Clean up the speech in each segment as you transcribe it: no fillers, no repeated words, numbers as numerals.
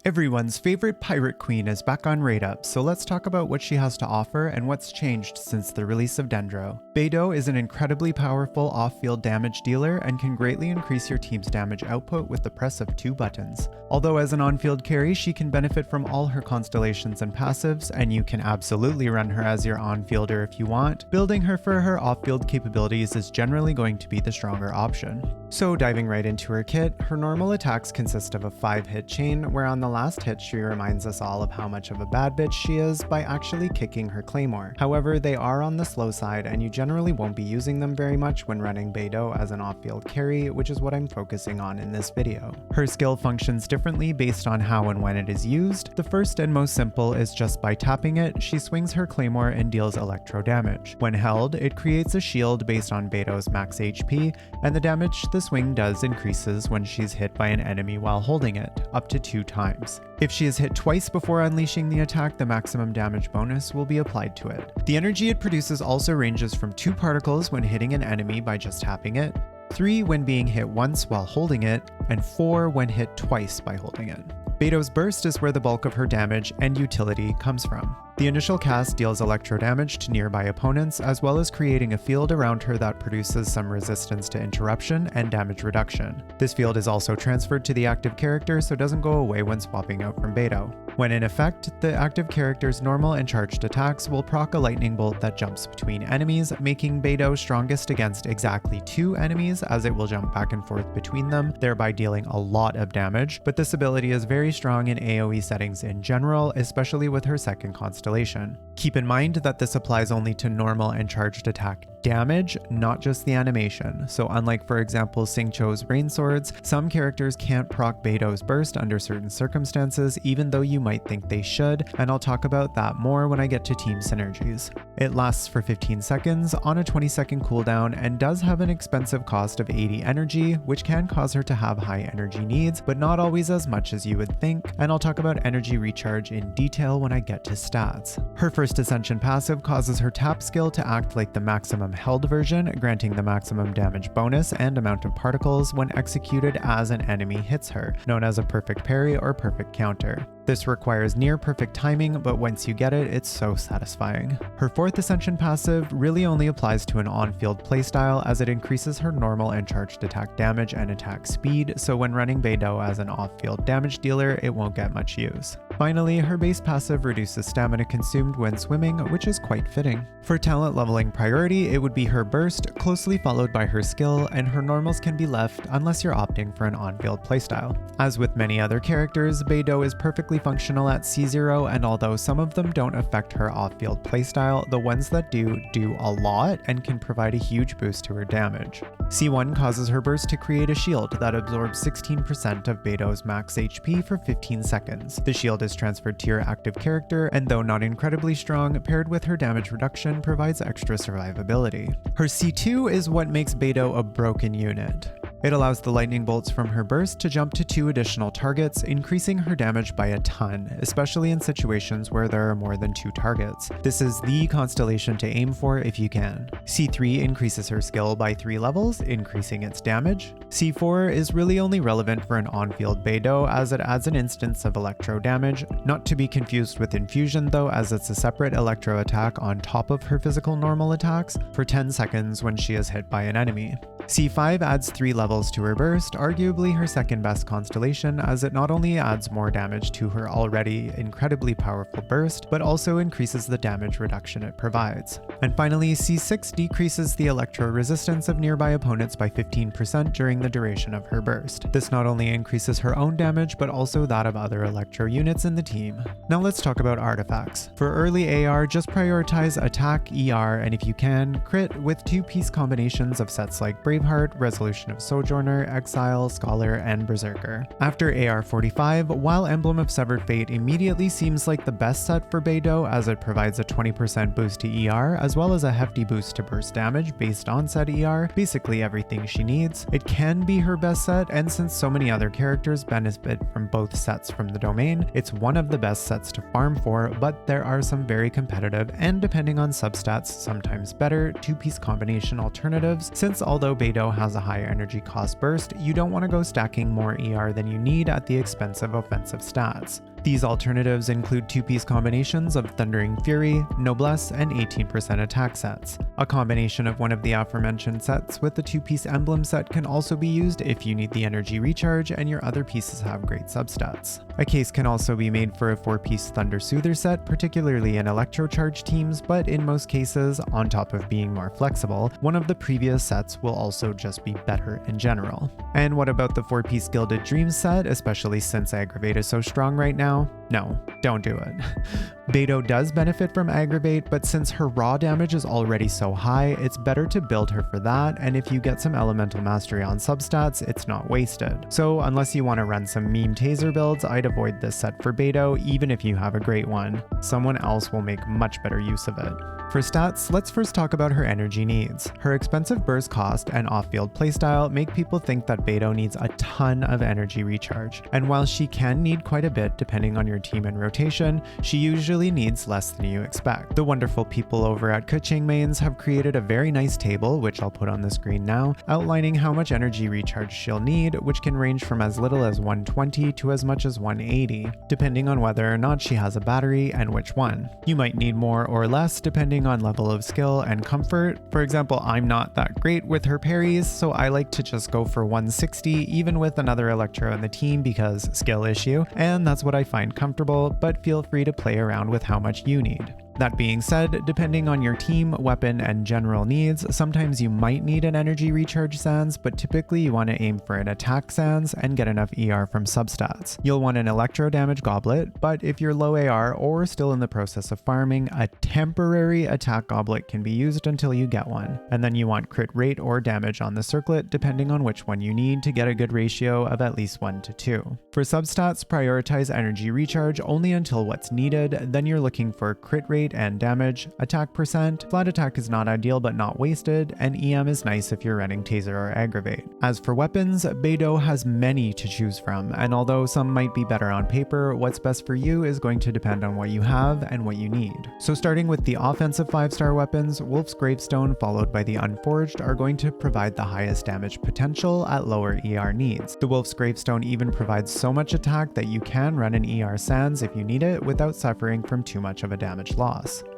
Everyone's favorite pirate queen is back on Raid Up, so let's talk about what she has to offer and what's changed since the release of Dendro. Beidou is an incredibly powerful off-field damage dealer and can greatly increase your team's damage output with the press of 2 buttons. Although as an on-field carry, she can benefit from all her constellations and passives, and you can absolutely run her as your on-fielder if you want. Building her for her off-field capabilities is generally going to be the stronger option. So diving right into her kit, her normal attacks consist of a 5-hit chain, where on the last hit she reminds us all of how much of a bad bitch she is by actually kicking her claymore. However, they are on the slow side and you generally won't be using them very much when running Beidou as an off-field carry, which is what I'm focusing on in this video. Her skill functions differently based on how and when it is used. The first and most simple is just by tapping it, she swings her claymore and deals electro damage. When held, it creates a shield based on Beidou's max HP, and the damage the swing does increases when she's hit by an enemy while holding it, up to 2 times. If she is hit twice before unleashing the attack, the maximum damage bonus will be applied to it. The energy it produces also ranges from 2 particles when hitting an enemy by just tapping it, 3 when being hit once while holding it, and 4 when hit twice by holding it. Beidou's burst is where the bulk of her damage and utility comes from. The initial cast deals electro damage to nearby opponents, as well as creating a field around her that produces some resistance to interruption and damage reduction. This field is also transferred to the active character, so doesn't go away when swapping out from Beidou. When in effect, the active character's normal and charged attacks will proc a lightning bolt that jumps between enemies, making Beidou strongest against exactly 2 enemies, as it will jump back and forth between them, thereby dealing a lot of damage. But this ability is very strong in AoE settings in general, especially with her second constellation. Keep in mind that this applies only to normal and charged attack damage, not just the animation. So unlike, for example, Xingqiu's Rain Swords, some characters can't proc Beidou's burst under certain circumstances, even though you might think they should, and I'll talk about that more when I get to team synergies. It lasts for 15 seconds on a 20-second cooldown and does have an expensive cost of 80 energy, which can cause her to have high energy needs, but not always as much as you would think, and I'll talk about energy recharge in detail when I get to stats. Her first Ascension passive causes her tap skill to act like the maximum held version, granting the maximum damage bonus and amount of particles when executed as an enemy hits her, known as a perfect parry or perfect counter. This requires near perfect timing, but once you get it, it's so satisfying. Her fourth Ascension passive really only applies to an on-field playstyle, as it increases her normal and charged attack damage and attack speed, so when running Beidou as an off-field damage dealer, it won't get much use. Finally, her base passive reduces stamina consumed when swimming, which is quite fitting. For talent leveling priority, it would be her burst, closely followed by her skill, and her normals can be left unless you're opting for an on-field playstyle. As with many other characters, Beidou is perfectly functional at C0, and although some of them don't affect her off-field playstyle, the ones that do a lot and can provide a huge boost to her damage. C1 causes her burst to create a shield that absorbs 16% of Beidou's max HP for 15 seconds. The shield is transferred to your active character, and though not incredibly strong, paired with her damage reduction provides extra survivability. Her C2 is what makes Beidou a broken unit. It allows the lightning bolts from her burst to jump to 2 additional targets, increasing her damage by a ton, especially in situations where there are more than 2 targets. This is the constellation to aim for if you can. C3 increases her skill by 3 levels, increasing its damage. C4 is really only relevant for an on-field Beidou, as it adds an instance of electro damage, not to be confused with infusion though, as it's a separate electro attack on top of her physical normal attacks for 10 seconds when she is hit by an enemy. C5 adds 3 levels to her burst, arguably her second best constellation, as it not only adds more damage to her already incredibly powerful burst, but also increases the damage reduction it provides. And finally, C6 decreases the electro resistance of nearby opponents by 15% during the duration of her burst. This not only increases her own damage, but also that of other electro units in the team. Now let's talk about artifacts. For early AR, just prioritize attack, ER, and if you can, crit with 2-piece combinations of sets like Braveheart, Resolution of Sojourner, Exile, Scholar, and Berserker. After AR 45, while Emblem of Severed Fate immediately seems like the best set for Beidou, as it provides a 20% boost to ER, as well as a hefty boost to burst damage based on said ER, basically everything she needs, it can be her best set, and since so many other characters benefit from both sets from the domain, it's one of the best sets to farm for, but there are some very competitive, and depending on substats, sometimes better, 2-piece combination alternatives, since although Beidou has a high energy cost burst, you don't want to go stacking more ER than you need at the expense of offensive stats. These alternatives include 2-piece combinations of Thundering Fury, Noblesse, and 18% attack sets. A combination of one of the aforementioned sets with the 2-piece emblem set can also be used if you need the energy recharge and your other pieces have great substats. A case can also be made for a 4-piece Thunder Soother set, particularly in electrocharge teams, but in most cases, on top of being more flexible, one of the previous sets will also just be better in general. And what about the 4-piece Gilded Dreams set, especially since Aggravate is so strong right now? No, don't do it. Beidou does benefit from Aggravate, but since her raw damage is already so high, it's better to build her for that, and if you get some Elemental Mastery on substats, it's not wasted. So unless you want to run some meme taser builds, I'd avoid this set for Beidou, even if you have a great one. Someone else will make much better use of it. For stats, let's first talk about her energy needs. Her expensive burst cost and off-field playstyle make people think that Beidou needs a ton of energy recharge, and while she can need quite a bit depending on your team and rotation, she usually needs less than you expect. The wonderful people over at Keqing Mains have created a very nice table, which I'll put on the screen now, outlining how much energy recharge she'll need, which can range from as little as 120 to as much as 180, depending on whether or not she has a battery and which one. You might need more or less depending on level of skill and comfort. For example, I'm not that great with her parries, so I like to just go for 160 even with another Electro in the team because skill issue, and that's what I find comfortable, but feel free to play around with how much you need. That being said, depending on your team, weapon, and general needs, sometimes you might need an energy recharge Sans, but typically you want to aim for an attack Sans and get enough ER from substats. You'll want an electro damage goblet, but if you're low AR or still in the process of farming, a temporary attack goblet can be used until you get one. And then you want crit rate or damage on the circlet, depending on which one you need to get a good ratio of at least 1 to 2. For substats, prioritize energy recharge only until what's needed, then you're looking for crit rate and damage, attack percent, flat attack is not ideal but not wasted, and EM is nice if you're running taser or aggravate. As for weapons, Beidou has many to choose from, and although some might be better on paper, what's best for you is going to depend on what you have and what you need. So starting with the offensive 5-star weapons, Wolf's Gravestone followed by the Unforged are going to provide the highest damage potential at lower ER needs. The Wolf's Gravestone even provides so much attack that you can run an ER Sans if you need it without suffering from too much of a damage loss.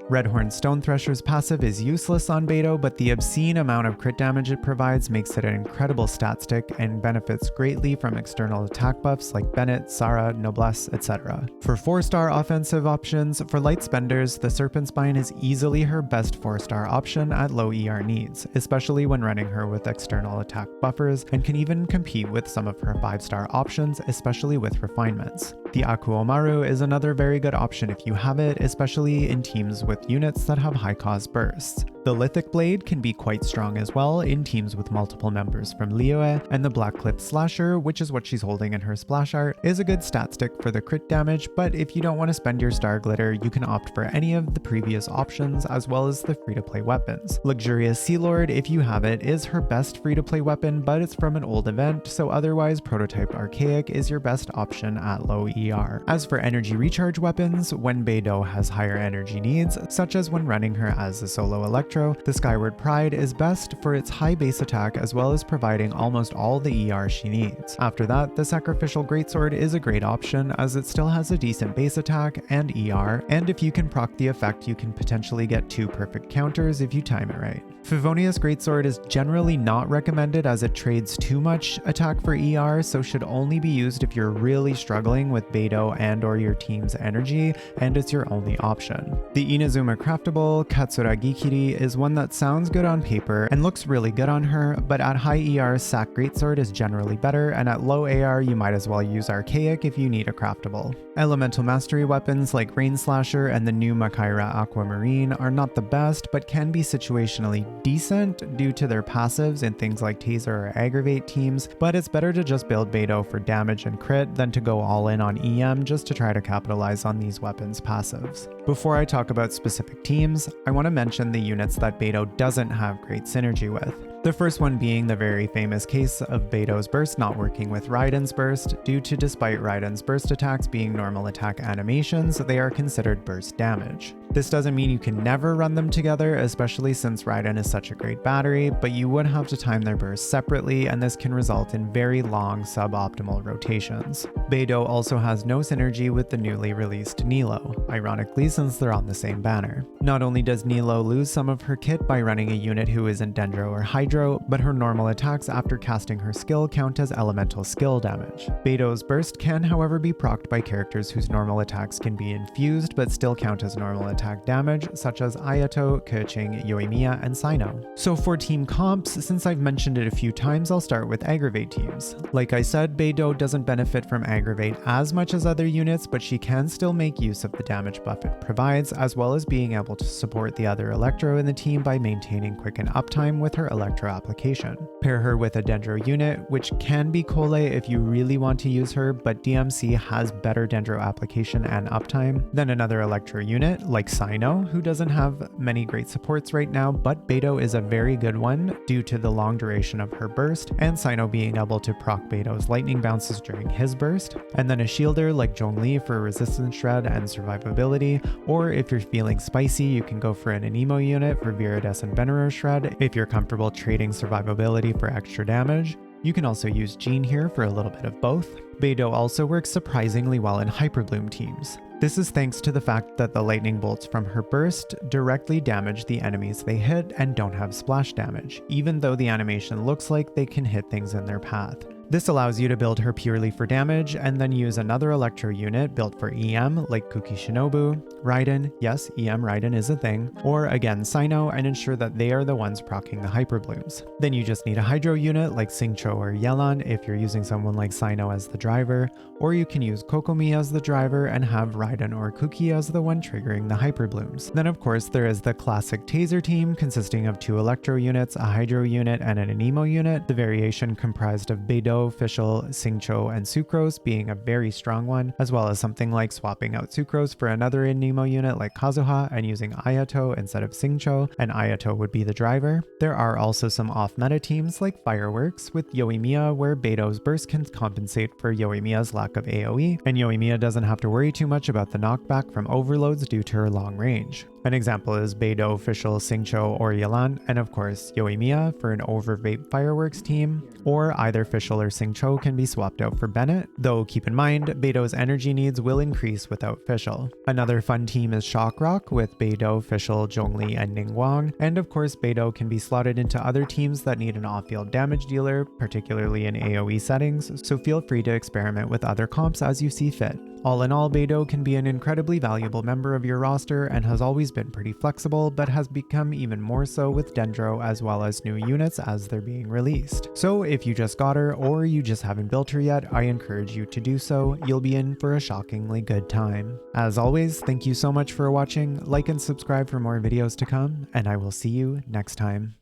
Redhorn Stone Thresher's passive is useless on Beidou, but the obscene amount of crit damage it provides makes it an incredible stat stick and benefits greatly from external attack buffs like Bennett, Sarah, Noblesse, etc. For 4-star offensive options, for light spenders, the Serpent Spine is easily her best 4-star option at low ER needs, especially when running her with external attack buffers, and can even compete with some of her 5-star options, especially with refinements. The Akuomaru is another very good option if you have it, especially in teams with units that have high cost bursts. The Lithic Blade can be quite strong as well in teams with multiple members from Liyue, and the Black Cliff Slasher, which is what she's holding in her splash art, is a good stat stick for the crit damage, but if you don't want to spend your star glitter, you can opt for any of the previous options as well as the free-to-play weapons. Luxurious Sea Lord, if you have it, is her best free-to-play weapon, but it's from an old event, so otherwise Prototype Archaic is your best option at low ER. As for energy recharge weapons, when Beidou has higher energy needs, such as when running her as a solo Electro, the Skyward Pride is best for its high base attack as well as providing almost all the ER she needs. After that, the Sacrificial Greatsword is a great option as it still has a decent base attack and ER, and if you can proc the effect, you can potentially get 2 perfect counters if you time it right. Favonius Greatsword is generally not recommended as it trades too much attack for ER, so should only be used if you're really struggling with Beidou and or your team's energy, and it's your only option. The Inazuma Craftable Katsura Gikiri is one that sounds good on paper and looks really good on her, but at high ER, Sac Greatsword is generally better, and at low AR, you might as well use Archaic if you need a craftable. Elemental Mastery weapons like Rain Slasher and the new Makaira Aquamarine are not the best, but can be situationally decent due to their passives in things like Taser or Aggravate teams, but it's better to just build Beidou for damage and crit than to go all in on EM just to try to capitalize on these weapons' passives. Before I talk about specific teams, I want to mention the units that Beidou doesn't have great synergy with. The first one being the very famous case of Beidou's burst not working with Raiden's burst, due to despite Raiden's burst attacks being normal attack animations, they are considered burst damage. This doesn't mean you can never run them together, especially since Raiden is such a great battery, but you would have to time their bursts separately, and this can result in very long suboptimal rotations. Beidou also has no synergy with the newly released Nilo, ironically since they're on the same banner. Not only does Nilo lose some of her kit by running a unit who isn't Dendro or Hydro, but her normal attacks after casting her skill count as elemental skill damage. Beidou's burst can however be procced by characters whose normal attacks can be infused but still count as normal attack damage, such as Ayato, Keqing, Yoimiya, and Sino. So for team comps, since I've mentioned it a few times, I'll start with aggravate teams. Like I said, Beidou doesn't benefit from aggravate as much as other units, but she can still make use of the damage buff it provides, as well as being able to support the other Electro in the team by maintaining quicken uptime with her Electro application. Pair her with a Dendro unit, which can be Cole if you really want to use her, but DMC has better Dendro application and uptime than another Electro unit like Sino, who doesn't have many great supports right now, but Beidou is a very good one due to the long duration of her burst, and Sino being able to proc Beidou's lightning bounces during his burst, and then a shielder like Zhongli for resistance shred and survivability, or if you're feeling spicy, you can go for an Anemo unit for Viridescent Venerer shred if you're comfortable trading survivability for extra damage. You can also use Jean here for a little bit of both. Beidou also works surprisingly well in Hyperbloom teams. This is thanks to the fact that the lightning bolts from her burst directly damage the enemies they hit and don't have splash damage, even though the animation looks like they can hit things in their path. This allows you to build her purely for damage and then use another Electro unit built for EM like Kuki Shinobu, Raiden, yes, EM Raiden is a thing, or again Sino, and ensure that they are the ones proccing the Hyperblooms. Then you just need a Hydro unit like Xingqiu or Yelan if you're using someone like Sino as the driver, or you can use Kokomi as the driver and have Raiden or Kuki as the one triggering the Hyperblooms. Then of course there is the classic Taser team consisting of 2 Electro units, a Hydro unit, and an Anemo unit, the variation comprised of Beidou, Fischl, Xingqiu, and Sucrose being a very strong one, as well as something like swapping out Sucrose for another Anemo unit like Kazuha and using Ayato instead of Xingqiu, and Ayato would be the driver. There are also some off-meta teams like Fireworks with Yoimiya, where Beidou's burst can compensate for Yoimiya's lack of AoE, and Yoimiya doesn't have to worry too much about the knockback from overloads due to her long range. An example is Beidou, Fischl, Xingqiu, or Yelan, and of course Yoimiya for an Overvape Fireworks team, or either Fischl or Xingqiu can be swapped out for Bennett, though keep in mind Beidou's energy needs will increase without Fischl. Another fun team is Shock Rock with Beidou, Fischl, Zhongli, and Ningguang, and of course Beidou can be slotted into other teams that need an off-field damage dealer, particularly in AoE settings, so feel free to experiment with other comps as you see fit. All in all, Beidou can be an incredibly valuable member of your roster and has always been pretty flexible, but has become even more so with Dendro as well as new units as they're being released. So if you just got her or you just haven't built her yet, I encourage you to do so. You'll be in for a shockingly good time. As always, thank you so much for watching, like and subscribe for more videos to come, and I will see you next time.